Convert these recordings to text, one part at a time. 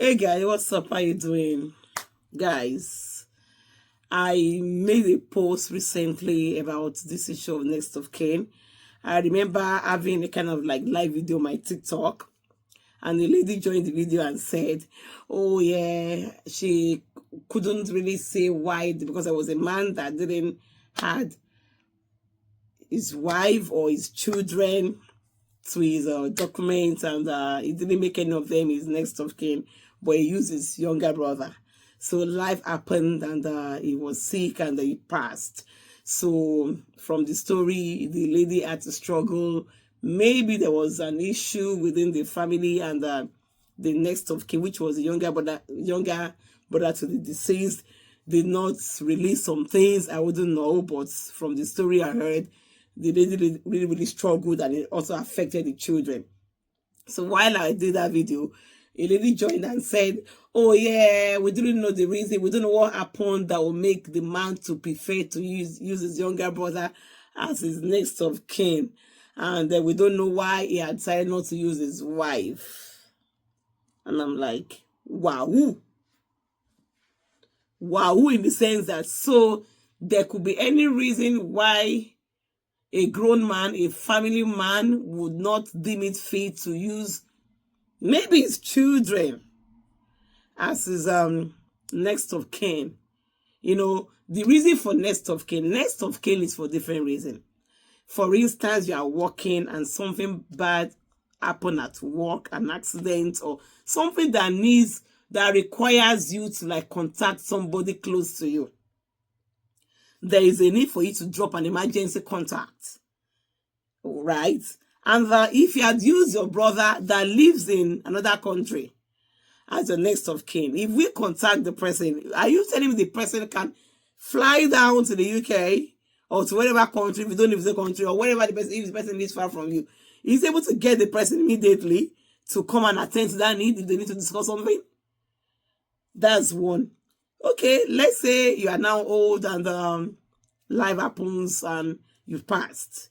Hey guys, what's up? How you doing? Guys, I made a post recently about this issue of next of kin. I remember having a kind of like live video on my TikTok, and the lady joined the video and said, oh yeah, she couldn't really say why because I was a man that didn't had his wife or his children to his documents, and he didn't make any of them his next of kin, but he used his younger brother. So life happened, and he was sick, and he passed. So from the story, the lady had to struggle. Maybe there was an issue within the family, and the next of kin, which was the younger brother to the deceased, did not release some things. I wouldn't know, but from the story I heard, the lady really struggled, and it also affected the children. So while I did that video, a lady joined and said, oh yeah, we didn't know the reason, we don't know what happened that will make the man to prefer to use his younger brother as his next of kin, and we don't know why he had decided not to use his wife. And I'm like, wow, in the sense that so there could be any reason why a grown man, a family man, would not deem it fit to use maybe his children as his next of kin. You know, the reason for next of kin is for different reasons. For instance, you are working and something bad happened at work, an accident or something that requires you to like contact somebody close to you. There is a need for you to drop an emergency contact, right? And if you had used your brother that lives in another country as the next of kin, if we contact the person, are you telling me the person can fly down to the UK or to whatever country, if you don't live in the country, or wherever the person, if the person lives far from you, he's able to get the person immediately to come and attend to that need if they need to discuss something? That's one. Okay, let's say you are now old and life happens and you've passed,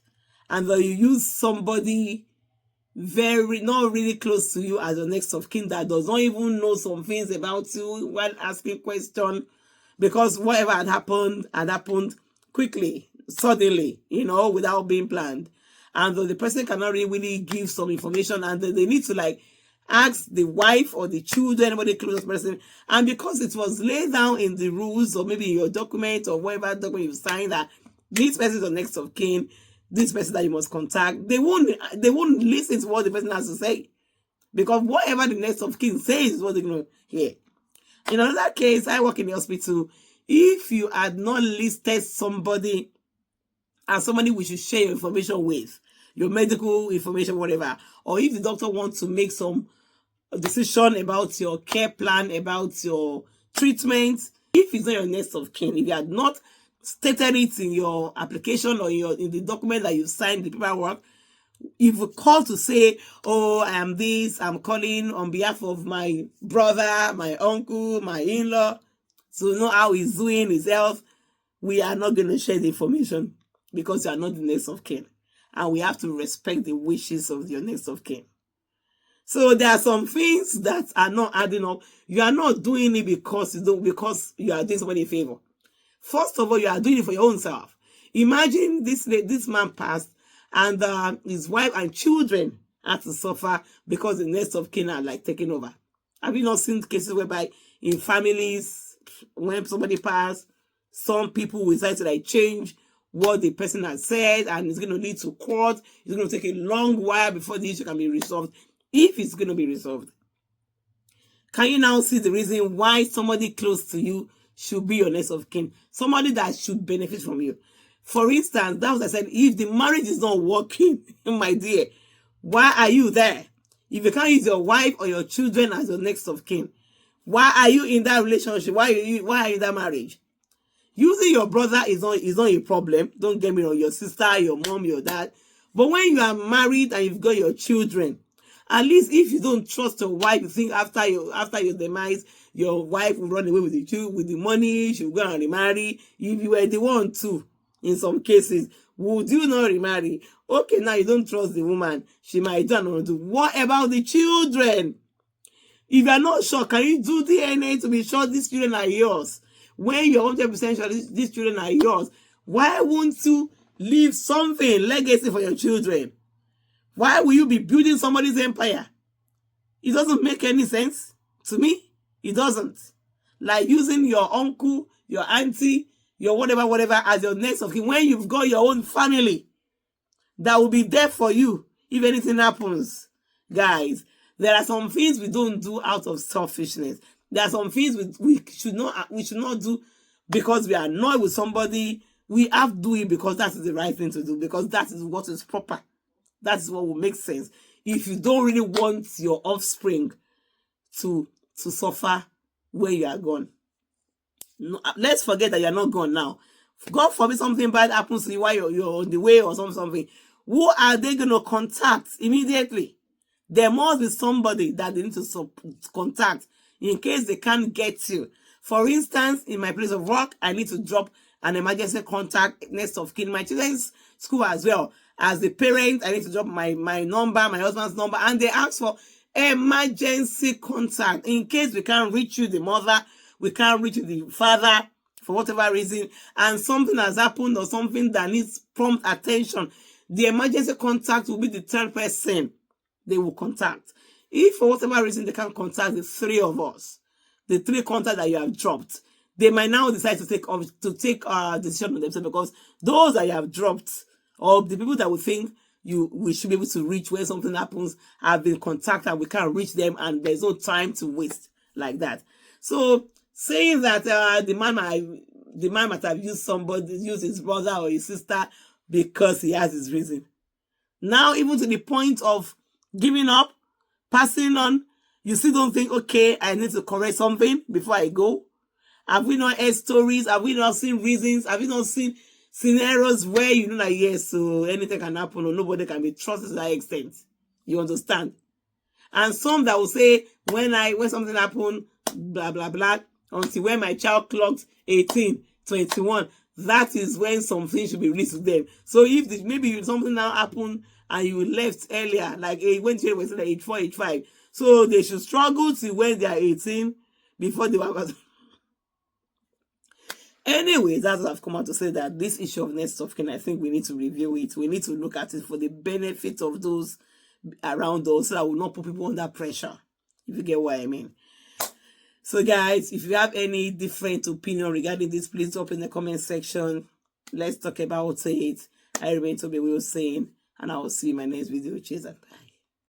and you use somebody not really close to you as your next of kin that does not even know some things about you while asking questions, because whatever had happened quickly, suddenly, without being planned, and the person cannot really give some information, and they need to like ask the wife or the children, anybody close person, and because it was laid down in the rules or maybe your document or whatever document you signed that this person is the next of kin, this person that you must contact, they won't listen to what the person has to say, because whatever the next of kin says is what they're going to hear. In another case, I work in the hospital. If you had not listed somebody as somebody we should share your information with, your medical information, whatever, or if the doctor wants to make some decision about your care plan, about your treatment, if it's not your next of kin, if you had not stated it in your application or in the document that you signed, the paperwork, if you call to say, oh, I am this, I'm calling on behalf of my brother, my uncle, my in-law, to know how he's doing, his health, we are not going to share the information because you are not the next of kin. And we have to respect the wishes of your next of kin. So there are some things that are not adding up. You are not doing it because you are doing somebody a favor. First of all, you are doing it for your own self. Imagine this man passed, and his wife and children had to suffer because the next of kin are like taking over. Have you not seen cases whereby in families, when somebody passed, some people will decide to like change what the person has said, and it's going to lead to court. It's going to take a long while before the issue can be resolved, if it's going to be resolved. Can you now see the reason why somebody close to you should be your next of kin? Somebody that should benefit from you. For instance, that was I said, if the marriage is not working, my dear, why are you there? If you can't use your wife or your children as your next of kin, why are you in that relationship? Why are you in that marriage? Using your brother is not a problem. Don't get me wrong, your sister, your mom, your dad. But when you are married and you've got your children, at least if you don't trust your wife, you think after your demise, your wife will run away with the money, she'll go and remarry. If you were the one too, in some cases, would you not remarry? Okay, now you don't trust the woman. She might do and not do. What about the children? If you are not sure, can you do DNA to be sure these children are yours? When you're 100% sure these children are yours, why won't you leave something, legacy for your children? Why will you be building somebody's empire? It doesn't make any sense to me. It doesn't. Like using your uncle, your auntie, your whatever as your next of kin when you've got your own family that will be there for you if anything happens. Guys, there are some things we don't do out of selfishness. There are some things we should not do because we are annoyed with somebody. We have to do it because that is the right thing to do, because that is what is proper. That is what will make sense. If you don't really want your offspring to suffer when you are gone. No, let's forget that you're not gone now. God forbid something bad happens to you while you're on the way or something. Who are they going to contact immediately? There must be somebody that they need to contact in case they can't get you. For instance, in my place of work, I need to drop an emergency contact next of kin. My children's school as well. As the parent, I need to drop my number, my husband's number, and they ask for emergency contact in case we can't reach you, the mother, we can't reach the father for whatever reason, and something has happened or something that needs prompt attention. The emergency contact will be the third person they will contact. If for whatever reason they can't contact the three of us, the three contacts that you have dropped, they might now decide to take decision on themselves, because those that you have dropped, or the people that we think we should be able to reach when something happens, have been contacted, we can't reach them, and there's no time to waste like that. So saying that the man might have used his brother or his sister because he has his reason. Now, even to the point of giving up, passing on, you still don't think, okay, I need to correct something before I go? Have we not heard stories? Have we not seen reasons? Have we not seen scenarios where you know that yes, so anything can happen or nobody can be trusted to that extent? You understand? And some that will say, when something happened, blah blah blah, until when my child clocked 18, 21, that is when something should be released to them. So if maybe something now happened and you left earlier, like when children were age 4, age 5, so they should struggle till when they are 18 before they were. Anyways, that's what I've come out to say, that this issue of next of kin, I think we need to review it. We need to look at it for the benefit of those around us, so that will not put people under pressure, if you get what I mean. So guys, if you have any different opinion regarding this, please drop in the comment section. Let's talk about it. I remain to be Will saying, and I will see you in my next video. Cheers and bye.